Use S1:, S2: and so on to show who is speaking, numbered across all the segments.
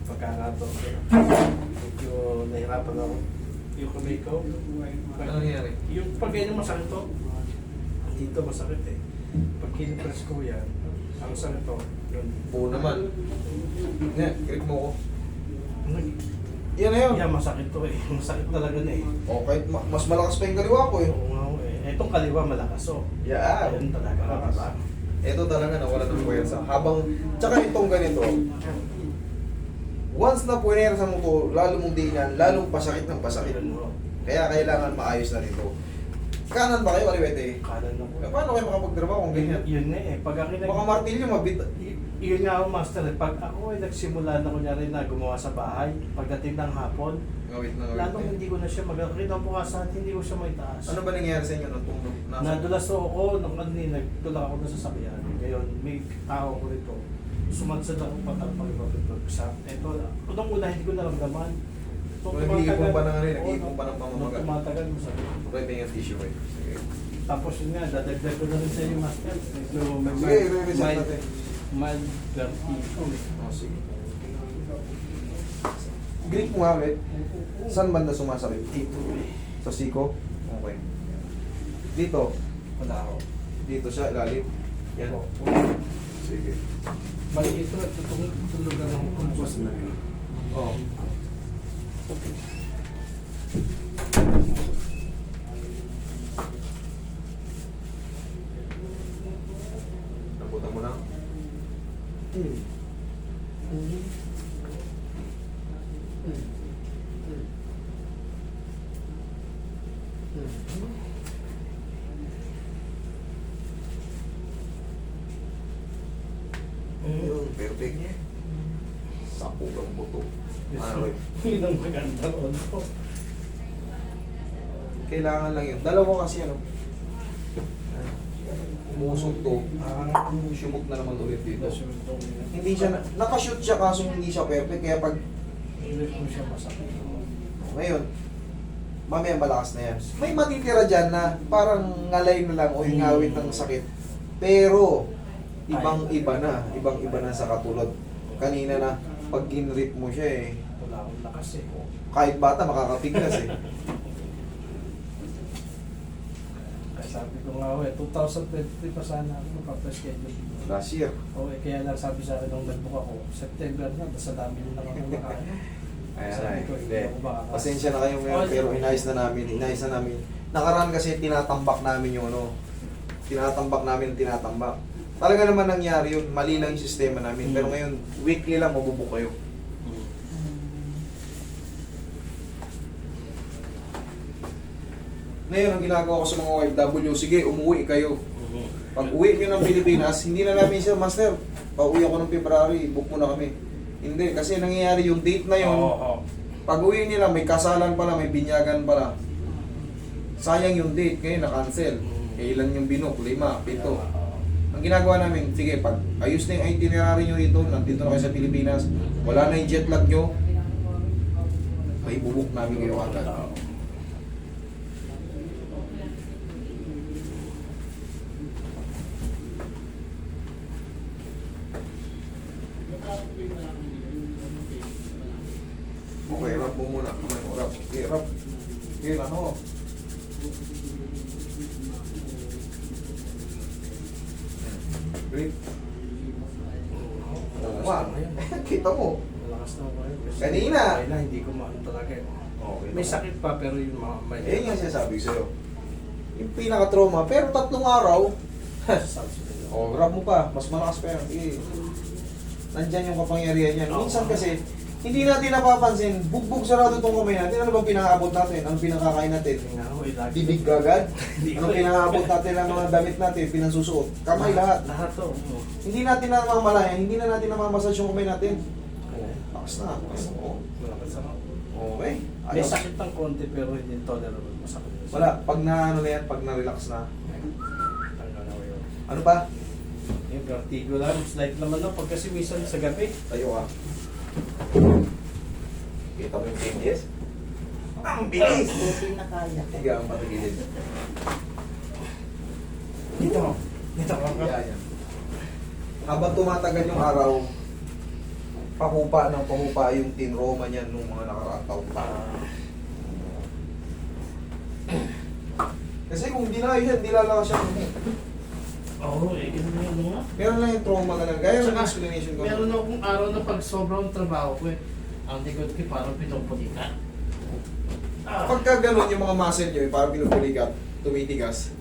S1: pagkakato. Medyo nahirapan ako. Yung kamay ko.
S2: Ano nangyari?
S1: Yung pag ganyan masakit to. Dito masakit eh. Pag kinipress ko yan, ang sakit to. Yun.
S2: Oo naman. Nga, grip mo ko. Yan na yun.
S1: Yan, masakit to eh. Masakit talaga na eh.
S2: O, kahit mas malakas pa yung kaliwa ko eh.
S1: Oo nga ho eh. Itong kaliwa malakas oh.
S2: Yeah.
S1: Ayun talaga.
S2: Malakas. Ito talaga nawala ng puwersa. Habang, tsaka itong ganito, once na puwersa mo to, lalo mong diinan, lalong pasakit ng pasakit. Kaya kailangan maayos na rin to. Kanan ba kayo, kaliwete?
S1: Kanan ako.
S2: Paano kayo makapagdrama kung ganyan?
S1: Yun na eh. Pag ako
S2: Baka martilyo, mabit.
S1: Yun nga ako master eh. Pag ako ay nagsimula na kunyari na gumawa sa bahay, pagdating ng hapon,
S2: Ngawit na
S1: lalong
S2: ngawit.
S1: hindi ko na siya magkakita ang bukasan, hindi ko siya may taas.
S2: Ano ba nangyari sa inyo nung tumunog?
S1: Nadulas ako nung kanina, nagtulak ako na sa sakyan. Ngayon, may tao ko rito. Sumansad ako patalpag sa ito. Unang una, hindi ko naramdaman.
S2: Nag-iipon pa ng ano yun,
S1: Oo,
S2: nag-iipon pa ng pamamagal.
S1: nung tumatagal mo sa
S2: Pwede yung tissue eh. Sige.
S1: Tapos yun nga, dadagdag ko na rin sa iyo, master. Medyo may
S2: Sige, i-reset natin.
S1: mild vertigo eh.
S2: Oh, sige. Grip mo nga ulit. Saan banda sumasakit?
S1: Dito eh.
S2: Sa siko? Okay. Dito.
S1: Wala ako.
S2: Dito siya, ilalim. Yan.
S1: Oo.
S2: Sige.
S1: Maliit ito at tutulugan ng kumpos na yun.
S2: Oh. Nabutan mo na. Yun, perfect. Sapo lang buto. Ano rin?
S1: Yun ang maganda ron ko.
S2: Kailangan lang yun. Dalawa kasi ano. Umusog to. Sumog na naman ulit dito. Hindi siya, nakashoot siya kaso hindi siya perfect. Kaya pag
S1: Hindi ko siya masakit.
S2: ngayon, mamaya malakas na yan. May matitira dyan na parang ngalay na lang o hingawit ng sakit. Pero, ibang-iba na. Ibang-iba na sa katulad. Kanina na, pag ginrip mo siya eh,
S1: Wala akong lakas eh.
S2: kahit bata makakapiglas eh.
S1: Kaya sabi ko nga eh, 2023 pa sana ako magpa-schedule.
S2: Last year.
S1: Okay, kaya lang sabi sa akin nung nag-book ako, September na, basta dami nyo lang ako makaano. Sabi ko, hindi ako makakakas.
S2: Pasensya na kayo ngayon, pero inayos na namin. Nakaraan kasi tinatambak namin yung ano, tinatambak. Talaga naman nangyari yun, mali lang yung sistema namin. Pero ngayon, weekly lang mabubuk kayo. Ngayon, ang ginagawa ko sa mga OFW, sige, umuwi kayo. Pag uwi nyo ng Pilipinas, hindi na namin siya, Master, pauwi ako ng February, book mo na kami. Hindi, kasi nangyayari yung date na yun, pag uwi nila, may kasalan pala, may binyagan pala. Sayang yung date, ngayon na-cancel. Ilan yung binok? 5, 7. Ang ginagawa namin, sige, pag ayos na yung itinerary nyo rito, nandito na kayo sa Pilipinas, wala na yung jet lag nyo, may bubuk namin kayo agad. Okay, rap mo muna. Rap. Okay, rap. Okay, ano? Grip. Wow. Kita mo.
S1: Malakas na ako ngayon. Kasi
S2: Kanina.
S1: Kanina, hindi ko maano talaga eh.
S2: Okay.
S1: May sakit pa pero yung mga may...
S2: Eh, yung sinasabi ko sa'yo. Yung pinaka-trauma, pero 3 araw, oh, grab mo pa. Mas malakas pa yan. Eh, nandyan yung kapangyarihan niyan. Minsan kasi, hindi natin napapansin, bugbog sarado itong kamay natin. Ano bang pinakaabot natin? Ang pinakakain natin? Bibig gagad? Ano pinakaabot natin ang mga damit natin? Pinasusuot? Kamay lahat.
S1: Lahat to.
S2: Hindi natin namamalayan, hindi na natin namamasage yung kamay natin. Lakas na.
S1: Malakas ako.
S2: Okay.
S1: May sakit ng konti pero hindi tolerable. Masakit.
S2: Wala. Pag na ano na yan, pag na-relax na.
S1: Tanggal ako yun.
S2: Ano pa?
S1: Yung vertigo lang. Slight naman lang. Pag kasi minsan sa gabi.
S2: Tayo ka. Kita mo yung changes? Ang bilis!
S3: Buti na kaya.
S2: Higa ang patagilid.
S1: Dito. Dito ka.
S2: Higa yan. Habang tumatagal yung araw, pahupa ng pahupa yung tinroma niyan nung mga nakaraang taon pa. Kasi kung di na yan, di lalakas siya.
S1: Oo, ganun na yun nga.
S2: Meron lang yung trauma na lang. Gaya ng
S1: Saka,
S2: explanation ko.
S1: Meron akong araw na pag sobrang trabaho ko ang likod ko parang pitong putika.
S2: Pagka ganun yung mga muscle nyo, parang pinupulikat, tumitigas,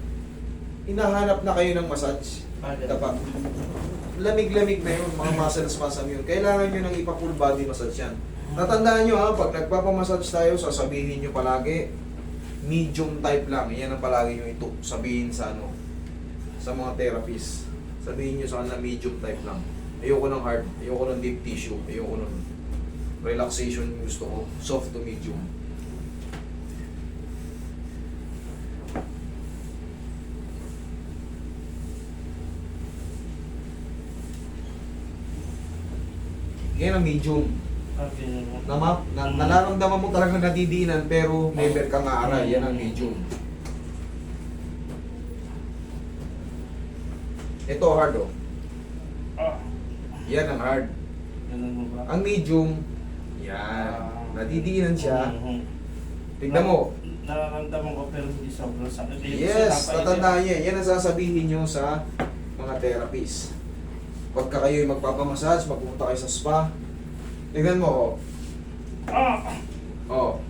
S2: hinahanap na kayo ng massage. Dapat. Lamig-lamig na yun, mga muscle spasm yun. Kailangan nyo ng ipa-full body massage yan. Tatandaan nyo ha, pag nagpapamassage tayo, sasabihin nyo palagi, medium type lang. Yan ang palagi nyo ito sabihin sa sa mga therapists. Sabihin nyo sa kanila medium type lang. Ayoko ng hard, ayoko ng deep tissue, ayoko ng relaxation yung gusto ko. Soft to medium. Yan ang medium. Nararamdaman mo talaga nadidiinan pero never kang aaral. Yan ang medium. Ito hard oh. Yan ang hard. Ang medium, yan. Nadidiinan siya. Tignan mo.
S1: Nararamdaman ko pero hindi sobrang sakit.
S2: Yes, tatandaan niya. Yan ang sasabihin nyo sa mga therapists. Pagka kayo magpapamassage, magpupunta kayo sa spa, tignan mo, oh,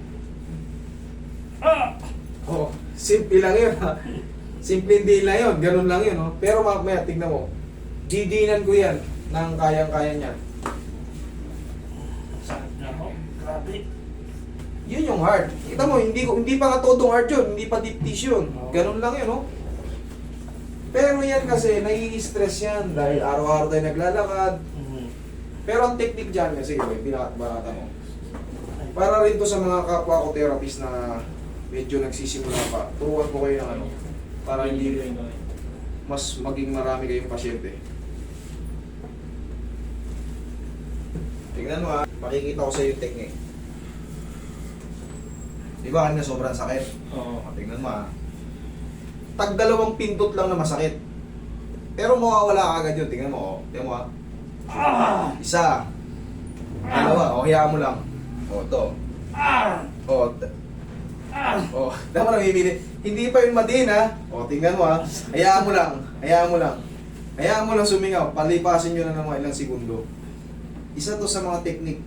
S2: simple lang yun, ha? Simple hindi lang yun, ganun lang yun, oh. Pero mamaya, tignan mo, didinan ko yan ng kayang-kaya niyan.
S1: Sakit na ako, grabe.
S2: Yun yung hard. Kita mo, hindi pa nga todong hard yun, hindi pa deep tissue yun. Ganun lang yun, oh. Pero yan kasi, nai-stress yan dahil araw-araw tayo naglalakad. Pero ang technique dyan, kasi pinakabarata mo. Para rin to sa mga kapwa ko therapist na medyo nagsisimula pa, turuan ko kayo ng para hindi mas maging marami kayong pasyente. Tingnan mo ha, makikita ko sa iyo yung technique. Di ba kanina sobrang sakit?
S1: Oo.
S2: Tingnan mo ha. Tag dalawang pindot lang na masakit. Pero mawawala agad yun. Tingnan mo, oh. Tingnan mo, ha. Isa. Dalawa, o, hayaan mo lang. O, to. O, o, dapat na bibili. Hindi pa yun madin, ha. O, tingnan mo, ha. Hayaan mo lang. Hayaan mo lang. Hayaan mo lang sumingaw. Palipasin nyo na ng mga ilang segundo. Isa to sa mga technique.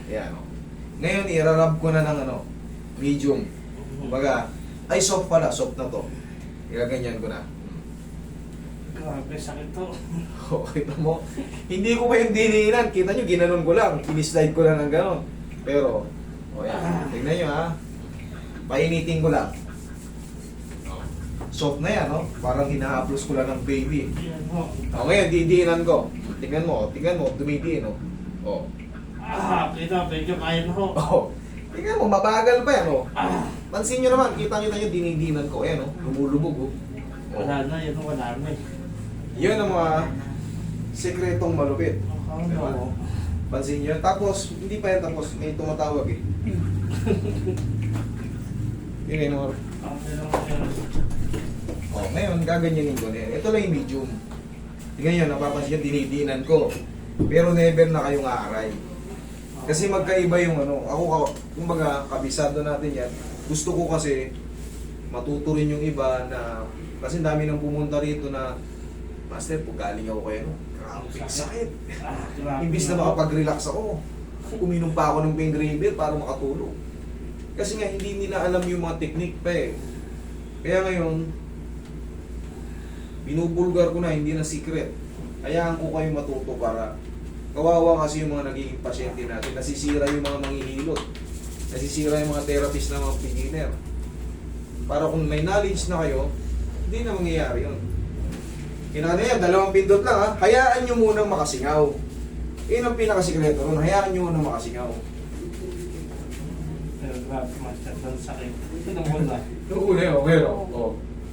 S2: Ayan, o. Ngayon, irarab ko na ng medium. Kumbaga, ay soft pala. Soft na to. Igaganyan ko na.
S1: Grabe, sakit to.
S2: Kita mo, hindi ko pa yung diniinan. Kita nyo, ginanon ko lang. Ini-slide ko lang ng ganon. Pero, yan. Tignan nyo ha. Painitin ko lang. Soft na yan, no? Parang hinahaplos ko lang ng baby. Ngayon, didiinan ko. Tignan mo, dumidiin, no?
S1: Kita, medyo kaya na ho.
S2: Tignan mo, mabagal pa yan, no? Pansin nyo naman, kita nyo dinidinan ko. Ayan, no? Lumulubog, oh.
S1: Wala na, yun wala na.
S2: Yun ang mga sekretong malupit.
S1: Oo.
S2: Pansin nyo. Tapos, hindi pa yan tapos. May tumatawag eh. Yun yung mga... Ngayon, gaganyanin ko na yan. Ito lang yung medium. Tingnan nyo, napapansin nyo, dinidinan ko. Pero never na kayong aaray. Kasi magkaiba yung ako, kumbaga, kabisado natin yan. Gusto ko kasi matuto rin yung iba na, kasi dami nang pumunta rito na, Master, pag galing ako kayo, grabe, sakit. Imbis na makapag-relax ako, uminom pa ako ng pain reliever para makatulog. Kasi nga, hindi nila alam yung mga technique pa eh. Kaya ngayon, binubulgar ko na, hindi na secret. Hayaan ko kayo matuto para kawawa kasi yung mga nagiging pasyente natin. Nasisira yung mga manghihilot. Nasisira yung mga therapist na mga beginner. Para kung may knowledge na kayo, hindi na mangyayari yun. Kinano yan, dalawang pindot lang ha. Hayaan nyo munang makasingaw. Yun ang pinakasikreto ron. Hayaan nyo munang makasingaw.
S1: Pero grabe, Master, ang sakit. Nung una.
S2: Nung una yun, pero,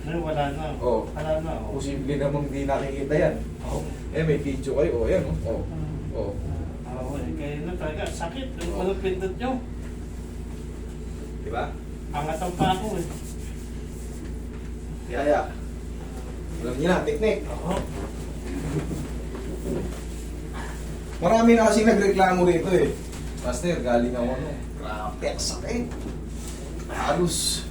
S1: Wala na. Wala na.
S2: Posible namang di nakikita yan. May video kayo, yan
S1: Kaya na talaga, sakit. Anong pindot nyo?
S2: Diba?
S1: Angat ang pa ako eh.
S2: Kaya, alam niyo na, technique. Marami na kasi nagreklamo rito eh. Master, galing ako no. Grabe, ang sakit. Halos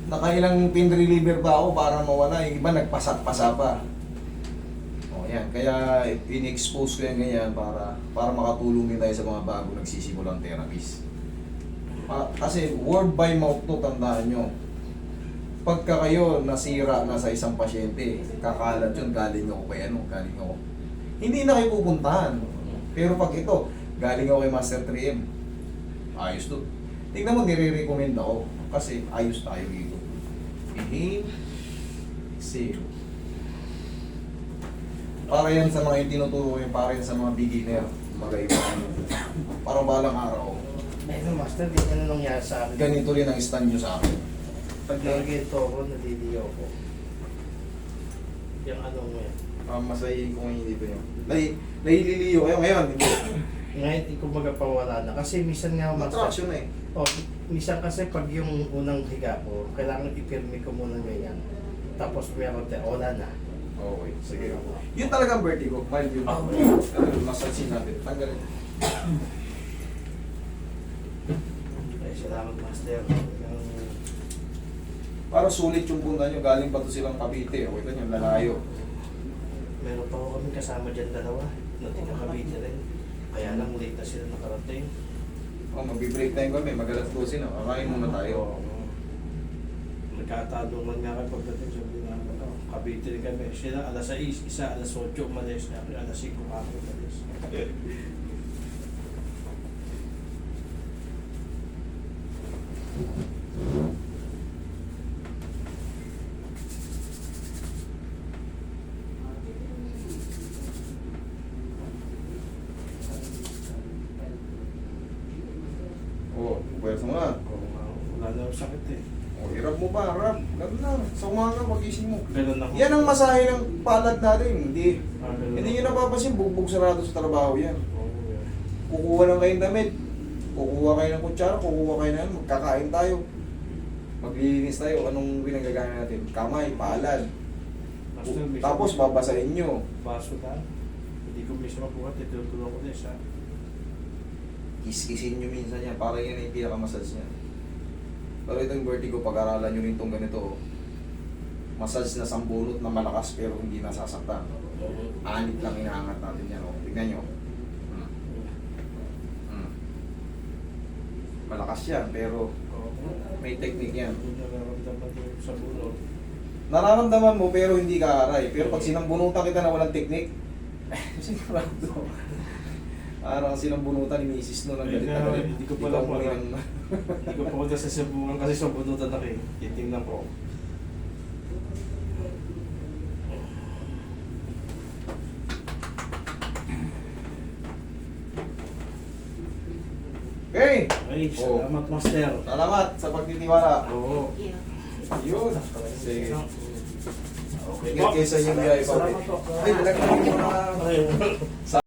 S2: nakailang pain reliever ba ako para mawala. Yung iba nagpasa-pasa pa. O yan, kaya in-expose ko yan ganyan para makatulong din tayo sa mga bago nagsisimulang therapist. Kasi word by mouth to, tandaan nyo. Pagka kayo nasira na sa isang pasyente, kakalat yun, galing ako kay ano, galing ako. Hindi na kayo pupuntahan. Pero pag ito, galing ako kay Master 3M, ayos to. Tingnan mo, nire-recommend ako. Kasi ayos tayo dito. Inhale, exhale. Para yan sa mga yung tinuturo ko yung para yan sa mga beginner, mag-iba. Parang balang araw.
S1: Ayun, master, ganyan na nangyari sa akin.
S2: Ganito rin ang stand nyo sa akin.
S1: Pag nag-ito ako, naliliyo ko. Yung ano mo yan.
S2: Masayin ko ngayon dito nyo. Nahililiyo kayo ngayon.
S1: Ngayon, hindi ko magpawala na. Kasi minsan nga,
S2: Attraction na eh.
S1: Oh, minsan kasi pag yung unang higa ko, kailangan ipirmi ko muna ganyan. Tapos meron tayo, wala na.
S2: Okay, sige. Yun talagang vertigo. Mild yun. Masasin natin. Tanggalin.
S1: Ay, salamat, master.
S2: Para sulit yung punta nyo. Galing pa to silang Cavite. Okay, nyo, lalayo.
S1: Meron pa ako kami kasama dyan dalawa. Na tinakabiti rin. Kaya lang late na sila nakarating.
S2: Mag-break time kami. Mag-alas 12 na. Kakain muna tayo.
S1: Nagkatalungan nga kayo pagdating sa binang Cavite rin kami. Sila alas 6, isa alas 8 umalis. Alas 5 kami umalis.
S2: Pwede mo na.
S1: Wala na akong sakit eh.
S2: Hirap mo pa, harap. Ganun na. Sa umaga, pagising mo.
S1: Ganun ako.
S2: Yan ang masahe ng palad natin. Hindi.
S1: Ganun
S2: Hindi
S1: ako.
S2: nyo napapansin, bugbog sarado sa trabaho yan.
S1: Oo, yan.
S2: Kukuha lang kayong damit. Kukuha kayo ng kutsara, kukuha kayo ng magkakain tayo. Maglilinis tayo. Anong pinagagana natin? Kamay, palad.
S1: Master, may
S2: Tapos
S1: sabi-
S2: babasahin nyo.
S1: baso na. Hindi ko mismo mabuhat. Itutulong ko din siya.
S2: Kiskisin nyo minsan yan. Para yan ang pinaka-massage niya. Pero itong vertigo, pag-aralan nyo rin itong ganito. Massage na sambunot na malakas pero hindi nasasaktan. Anit lang inaangat natin yan. Oh. Tignan nyo. Malakas yan pero may technique yan.
S1: Hindi nararamdaman ko sa bunod.
S2: Nararamdaman mo pero hindi ka aray. Pero pag sinambunutan kita na walang technique, sigurado. Parang sinambunutan ni Mrs. no ng galit na galit.
S1: Hindi ko pala hindi ko pa ako nasasabungan kasi sa bunutan ako eh. Titingnan ko.
S2: Okay!
S1: Ay, salamat master.
S2: Salamat sa pagtitiwala.
S1: Oo.
S2: Yun. Sige.
S1: Okay.
S2: Ingat kayo sa inyong biyahe, Papi.
S1: Salamat po.
S2: Ay, talagang mga...
S1: Ay,